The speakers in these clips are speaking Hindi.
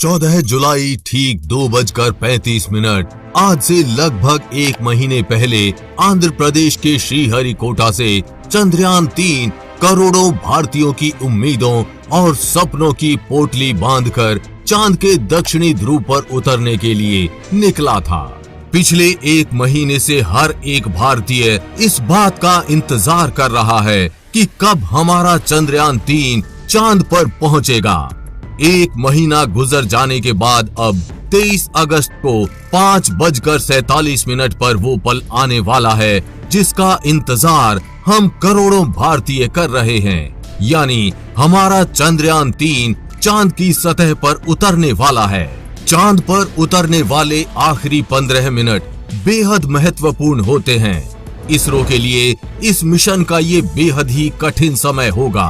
14 जुलाई ठीक 2:35 आज से लगभग एक महीने पहले आंध्र प्रदेश के श्रीहरिकोटा से चंद्रयान-3 करोड़ों भारतीयों की उम्मीदों और सपनों की पोटली बांधकर चांद के दक्षिणी ध्रुव पर उतरने के लिए निकला था। पिछले एक महीने से हर एक भारतीय इस बात का इंतजार कर रहा है कि कब हमारा चंद्रयान-3 चांद पर पहुंचेगा। एक महीना गुजर जाने के बाद अब 23 अगस्त को 5:47 पर वो पल आने वाला है जिसका इंतजार हम करोड़ों भारतीय कर रहे हैं। यानी हमारा चंद्रयान-3 चांद की सतह पर उतरने वाला है। चांद पर उतरने वाले आखिरी 15 मिनट बेहद महत्वपूर्ण होते हैं। इसरो के लिए इस मिशन का ये बेहद ही कठिन समय होगा।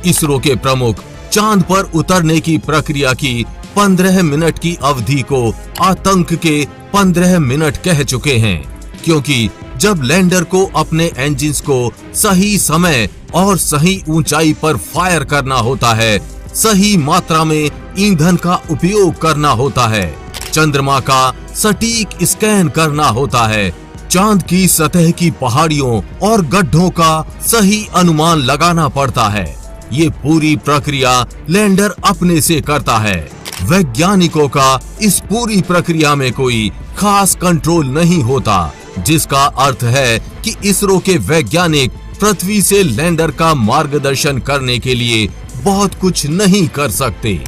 इसरो के प्रमुख चांद पर उतरने की प्रक्रिया की 15 मिनट की अवधि को आतंक के 15 मिनट कह चुके हैं, क्योंकि जब लैंडर को अपने इंजन्स को सही समय और सही ऊंचाई पर फायर करना होता है, सही मात्रा में ईंधन का उपयोग करना होता है, चंद्रमा का सटीक स्कैन करना होता है, चांद की सतह की पहाड़ियों और गड्ढों का सही अनुमान लगाना पड़ता है। ये पूरी प्रक्रिया लैंडर अपने से करता है। वैज्ञानिकों का इस पूरी प्रक्रिया में कोई खास कंट्रोल नहीं होता, जिसका अर्थ है कि इसरो के वैज्ञानिक पृथ्वी से लैंडर का मार्गदर्शन करने के लिए बहुत कुछ नहीं कर सकते।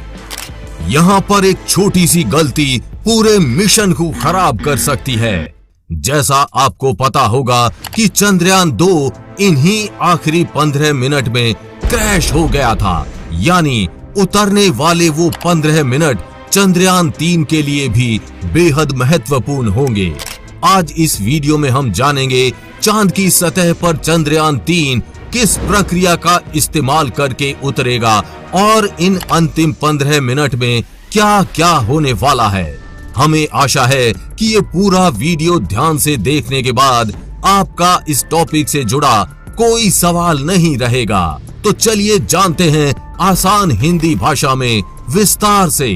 यहाँ पर एक छोटी सी गलती पूरे मिशन को खराब कर सकती है। जैसा आपको पता होगा कि चंद्रयान-2 इन्हीं आखिरी 15 मिनट में क्रैश हो गया था, यानी उतरने वाले वो 15 मिनट चंद्रयान-3 के लिए भी बेहद महत्वपूर्ण होंगे। आज इस वीडियो में हम जानेंगे चांद की सतह पर चंद्रयान-3 किस प्रक्रिया का इस्तेमाल करके उतरेगा और इन अंतिम 15 मिनट में क्या क्या होने वाला है। हमें आशा है कि ये पूरा वीडियो ध्यान से देखने के बाद आपका इस टॉपिक से जुड़ा कोई सवाल नहीं रहेगा। तो चलिए जानते हैं आसान हिंदी भाषा में विस्तार से।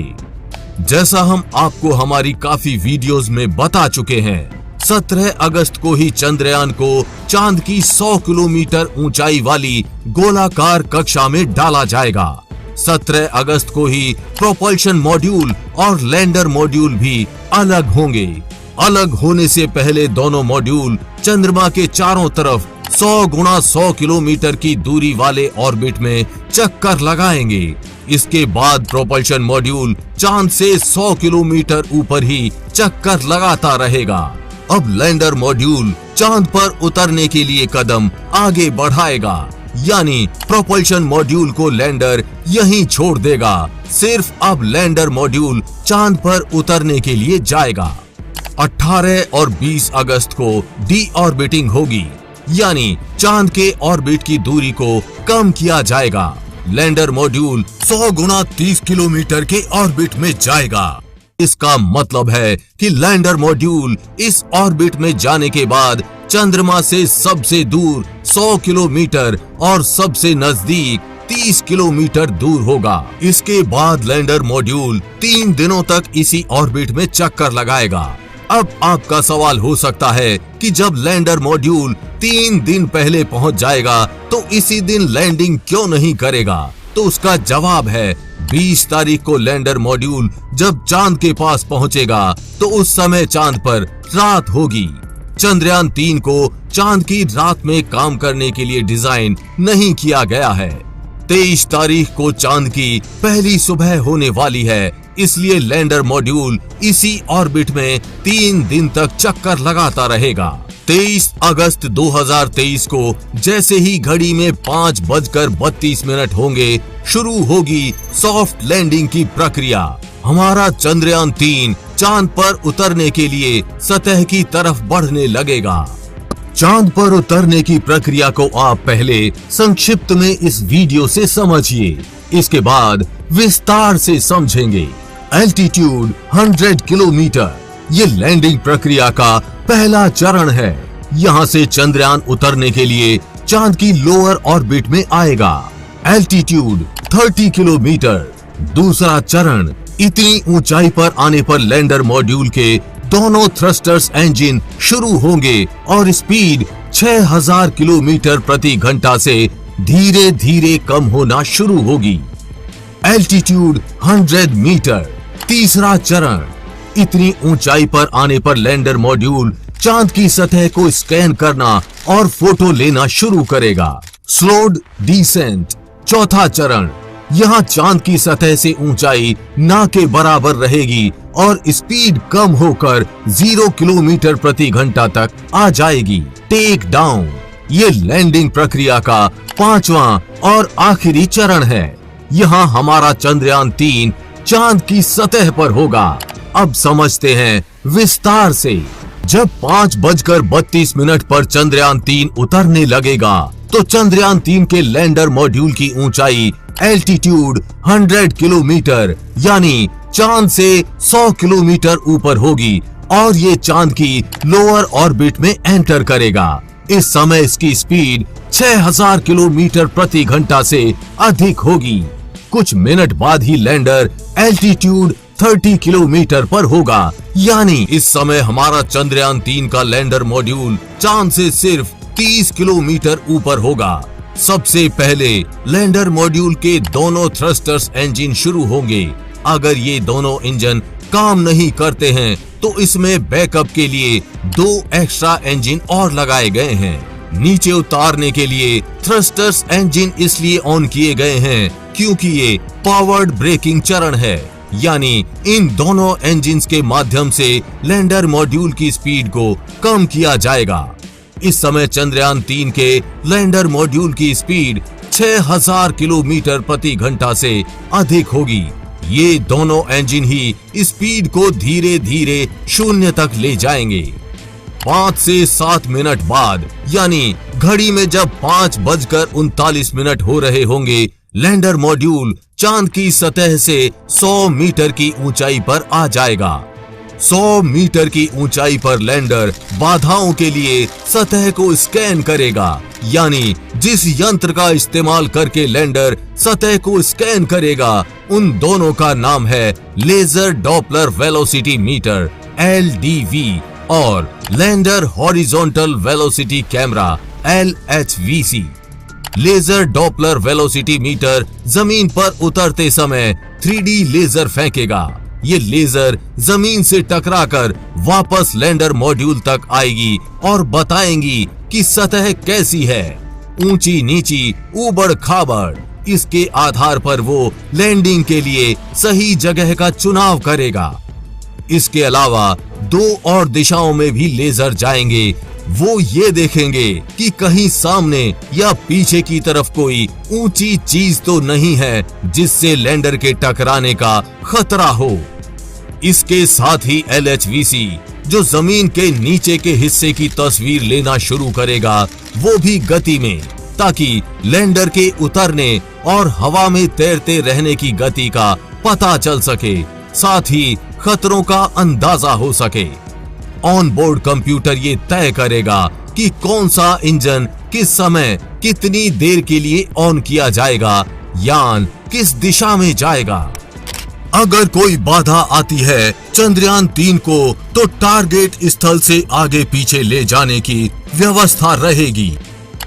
जैसा हम आपको हमारी काफी वीडियोस में बता चुके हैं, 17 अगस्त को ही चंद्रयान को चांद की 100 किलोमीटर ऊंचाई वाली गोलाकार कक्षा में डाला जाएगा। 17 अगस्त को ही प्रोपल्शन मॉड्यूल और लैंडर मॉड्यूल भी अलग होंगे। अलग होने से पहले दोनों मॉड्यूल चंद्रमा के चारों तरफ 100 गुणा 100 किलोमीटर की दूरी वाले ऑर्बिट में चक्कर लगाएंगे। इसके बाद प्रोपल्शन मॉड्यूल चांद से 100 किलोमीटर ऊपर ही चक्कर लगाता रहेगा। अब लैंडर मॉड्यूल चांद पर उतरने के लिए कदम आगे बढ़ाएगा, यानी प्रोपल्शन मॉड्यूल को लैंडर यहीं छोड़ देगा। सिर्फ अब लैंडर मॉड्यूल चांद पर उतरने के लिए जाएगा। 18 और 20 अगस्त को डी ऑर्बिटिंग होगी, यानी चांद के ऑर्बिट की दूरी को कम किया जाएगा। लैंडर मॉड्यूल 100 गुणा 30 किलोमीटर के ऑर्बिट में जाएगा। इसका मतलब है कि लैंडर मॉड्यूल इस ऑर्बिट में जाने के बाद चंद्रमा से सबसे दूर 100 किलोमीटर और सबसे नजदीक 30 किलोमीटर दूर होगा। इसके बाद लैंडर मॉड्यूल 3 दिनों तक इसी ऑर्बिट में चक्कर लगाएगा। अब आपका सवाल हो सकता है कि जब लैंडर मॉड्यूल 3 दिन पहले पहुंच जाएगा तो इसी दिन लैंडिंग क्यों नहीं करेगा? तो उसका जवाब है 20 तारीख को लैंडर मॉड्यूल जब चांद के पास पहुंचेगा तो उस समय चांद पर रात होगी। चंद्रयान-3 को चांद की रात में काम करने के लिए डिजाइन नहीं किया गया है। 23 तारीख को चांद की पहली सुबह होने वाली है, इसलिए लैंडर मॉड्यूल इसी ऑर्बिट में 3 दिन तक चक्कर लगाता रहेगा। 23 अगस्त 2023 को जैसे ही घड़ी में 5:32 होंगे, शुरू होगी सॉफ्ट लैंडिंग की प्रक्रिया। हमारा चंद्रयान-3 चांद पर उतरने के लिए सतह की तरफ बढ़ने लगेगा। चांद पर उतरने की प्रक्रिया को आप पहले संक्षिप्त में इस वीडियो से समझिए, इसके बाद विस्तार से समझेंगे। एल्टीट्यूड 100 किलोमीटर ये लैंडिंग प्रक्रिया का पहला चरण है। यहाँ से चंद्रयान उतरने के लिए चांद की लोअर ऑर्बिट में आएगा। Altitude 30 kilometre. दूसरा चरण इतनी ऊंचाई पर आने पर लैंडर मॉड्यूल के दोनों थ्रस्टर्स इंजन शुरू होंगे और स्पीड 6000 किलोमीटर प्रति घंटा से धीरे धीरे कम होना शुरू होगी। Altitude 100 metre. तीसरा चरण, इतनी ऊंचाई पर आने पर लैंडर मॉड्यूल चांद की सतह को स्कैन करना और फोटो लेना शुरू करेगा। Slowed descent. चौथा चरण, यहाँ चांद की सतह से ऊंचाई ना के बराबर रहेगी और स्पीड कम होकर 0 किलोमीटर प्रति घंटा तक आ जाएगी। Take down. ये लैंडिंग प्रक्रिया का 5वां और आखिरी चरण है। यहाँ हमारा चंद्रयान 3 चांद की सतह पर होगा। अब समझते हैं विस्तार से। जब 5:32 पर चंद्रयान 3 उतरने लगेगा तो चंद्रयान 3 के लैंडर मॉड्यूल की ऊंचाई एल्टीट्यूड 100 किलोमीटर यानी चांद से 100 किलोमीटर ऊपर होगी और ये चांद की लोअर ऑर्बिट में एंटर करेगा। इस समय इसकी स्पीड 6000 किलोमीटर प्रति घंटा से अधिक होगी। कुछ मिनट बाद ही लैंडर एल्टीट्यूड 30 किलोमीटर पर होगा, यानी इस समय हमारा चंद्रयान 3 का लैंडर मॉड्यूल चांद से सिर्फ 30 किलोमीटर ऊपर होगा। सबसे पहले लैंडर मॉड्यूल के दोनों थ्रस्टर्स इंजन शुरू होंगे। अगर ये दोनों इंजन काम नहीं करते हैं तो इसमें बैकअप के लिए 2 एक्स्ट्रा इंजन और लगाए गए हैं। नीचे उतारने के लिए थ्रस्टर्स इंजन इसलिए ऑन किए गए हैं क्योंकि ये पावर्ड ब्रेकिंग चरण है, यानी इन दोनों इंजन्स के माध्यम से लैंडर मॉड्यूल की स्पीड को कम किया जाएगा। इस समय चंद्रयान 3 के लैंडर मॉड्यूल की स्पीड 6000 किलोमीटर प्रति घंटा से अधिक होगी। ये दोनों इंजन ही स्पीड को धीरे धीरे 0 तक ले जाएंगे। 5 से 7 मिनट बाद, यानी घड़ी में जब 5:39 हो रहे होंगे, लैंडर मॉड्यूल चांद की सतह से 100 मीटर की ऊंचाई पर आ जाएगा। 100 मीटर की ऊंचाई पर लैंडर बाधाओं के लिए सतह को स्कैन करेगा, यानी जिस यंत्र का इस्तेमाल करके लैंडर सतह को स्कैन करेगा उन दोनों का नाम है laser Doppler velocity meter LDV और lander horizontal velocity camera LHVC। Laser Doppler velocity meter जमीन पर उतरते समय 3D लेजर फेंकेगा। ये लेजर जमीन से टकराकर वापस लैंडर मॉड्यूल तक आएगी और बताएंगी कि सतह कैसी है, ऊंची नीची ऊबड़ खाबड़। इसके आधार पर वो लैंडिंग के लिए सही जगह का चुनाव करेगा। इसके अलावा 2 और दिशाओं में भी लेजर जाएंगे। वो ये देखेंगे कि कहीं सामने या पीछे की तरफ कोई ऊंची चीज तो नहीं है जिससे लैंडर के टकराने का खतरा हो। इसके साथ ही LHVC जो जमीन के नीचे के हिस्से की तस्वीर लेना शुरू करेगा, वो भी गति में, ताकि लैंडर के उतरने और हवा में तैरते रहने की गति का पता चल सके, साथ ही खतरों का अंदाजा हो सके। ऑन बोर्ड कंप्यूटर ये तय करेगा कि कौन सा इंजन किस समय कितनी देर के लिए ऑन किया जाएगा, यान किस दिशा में जाएगा। अगर कोई बाधा आती है चंद्रयान 3 को तो टारगेट स्थल से आगे पीछे ले जाने की व्यवस्था रहेगी।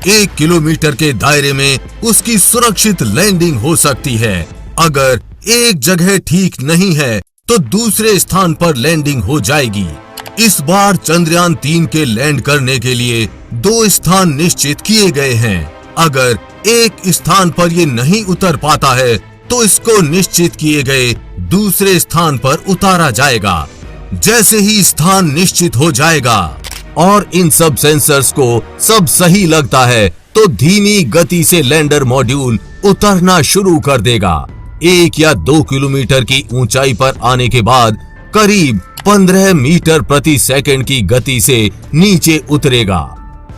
1 किलोमीटर के दायरे में उसकी सुरक्षित लैंडिंग हो सकती है। अगर एक जगह ठीक नहीं है तो दूसरे स्थान पर लैंडिंग हो जाएगी। इस बार चंद्रयान 3 के लैंड करने के लिए 2 स्थान निश्चित किए गए हैं। अगर एक स्थान पर ये नहीं उतर पाता है तो इसको निश्चित किए गए दूसरे स्थान पर उतारा जाएगा। जैसे ही स्थान निश्चित हो जाएगा और इन सब सेंसर्स को सब सही लगता है तो धीमी गति से लैंडर मॉड्यूल उतरना शुरू कर देगा। 1 या 2 किलोमीटर की ऊंचाई पर आने के बाद करीब 15 मीटर प्रति सेकंड की गति से नीचे उतरेगा।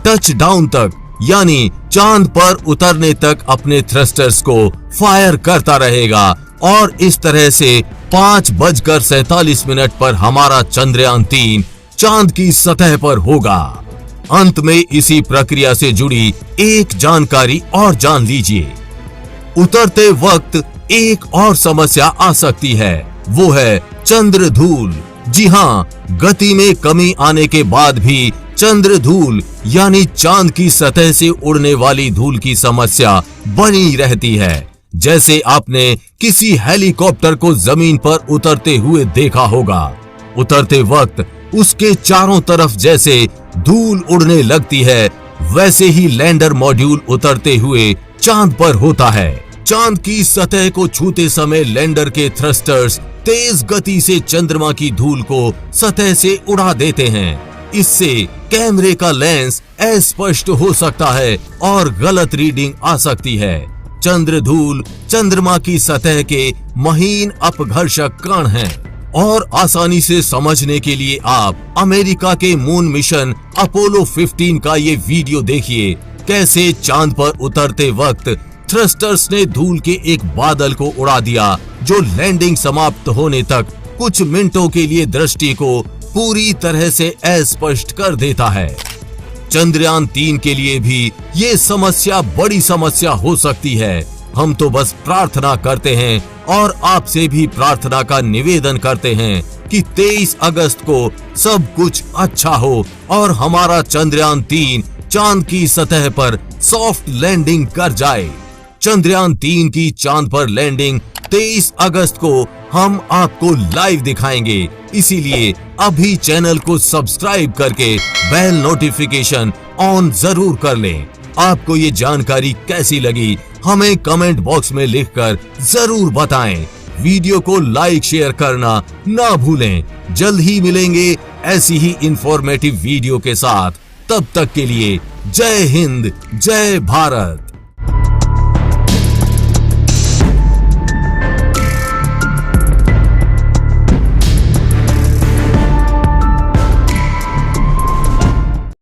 टच डाउन तक, यानी चांद पर उतरने तक अपने थ्रस्टर्स को फायर करता रहेगा और इस तरह से 5:47 पर हमारा चंद्रयान 3 चांद की सतह पर होगा। अंत में इसी प्रक्रिया से जुड़ी एक जानकारी और जान लीजिए। उतरते वक्त एक और समस्या आ सकती है। वो है चंद्रधूल। जी हाँ, गति में कमी आने के बाद भी चंद्रधूल यानी चांद की सतह से उड़ने वाली धूल की समस्या बनी रहती है। जैसे आपने किसी हेलीकॉप्टर को जमीन पर उतरते हुए देखा होगा, उतरते वक्त उसके चारों तरफ जैसे धूल उड़ने लगती है, वैसे ही लैंडर मॉड्यूल उतरते हुए चांद पर होता है। चांद की सतह को छूते समय लैंडर के थ्रस्टर्स तेज गति से चंद्रमा की धूल को सतह से उड़ा देते हैं। इससे कैमरे का लेंस अस्पष्ट हो सकता है और गलत रीडिंग आ सकती है। चंद्रधूल चंद्रमा की सतह के महीन अपघर्षक कण हैं और आसानी से समझने के लिए आप अमेरिका के मून मिशन अपोलो 15 का ये वीडियो देखिए, कैसे चांद पर उतरते वक्त थ्रस्टर्स ने धूल के एक बादल को उड़ा दिया, जो लैंडिंग समाप्त होने तक कुछ मिनटों के लिए दृष्टि को पूरी तरह से अस्पष्ट कर देता है। चंद्रयान 3 के लिए भी ये समस्या बड़ी समस्या हो सकती है। हम तो बस प्रार्थना करते हैं और आपसे भी प्रार्थना का निवेदन करते हैं कि 23 अगस्त को सब कुछ अच्छा हो और हमारा चंद्रयान 3 चांद की सतह पर सॉफ्ट लैंडिंग कर जाए। चंद्रयान 3 की चांद पर लैंडिंग 23 अगस्त को हम आपको लाइव दिखाएंगे। इसीलिए अभी चैनल को सब्सक्राइब करके बेल नोटिफिकेशन ऑन जरूर कर लें। आपको ये जानकारी कैसी लगी हमें कमेंट बॉक्स में लिखकर जरूर बताएं। वीडियो को लाइक शेयर करना ना भूलें। जल्द ही मिलेंगे ऐसी ही इंफॉर्मेटिव वीडियो के साथ। तब तक के लिए जय हिंद, जय भारत।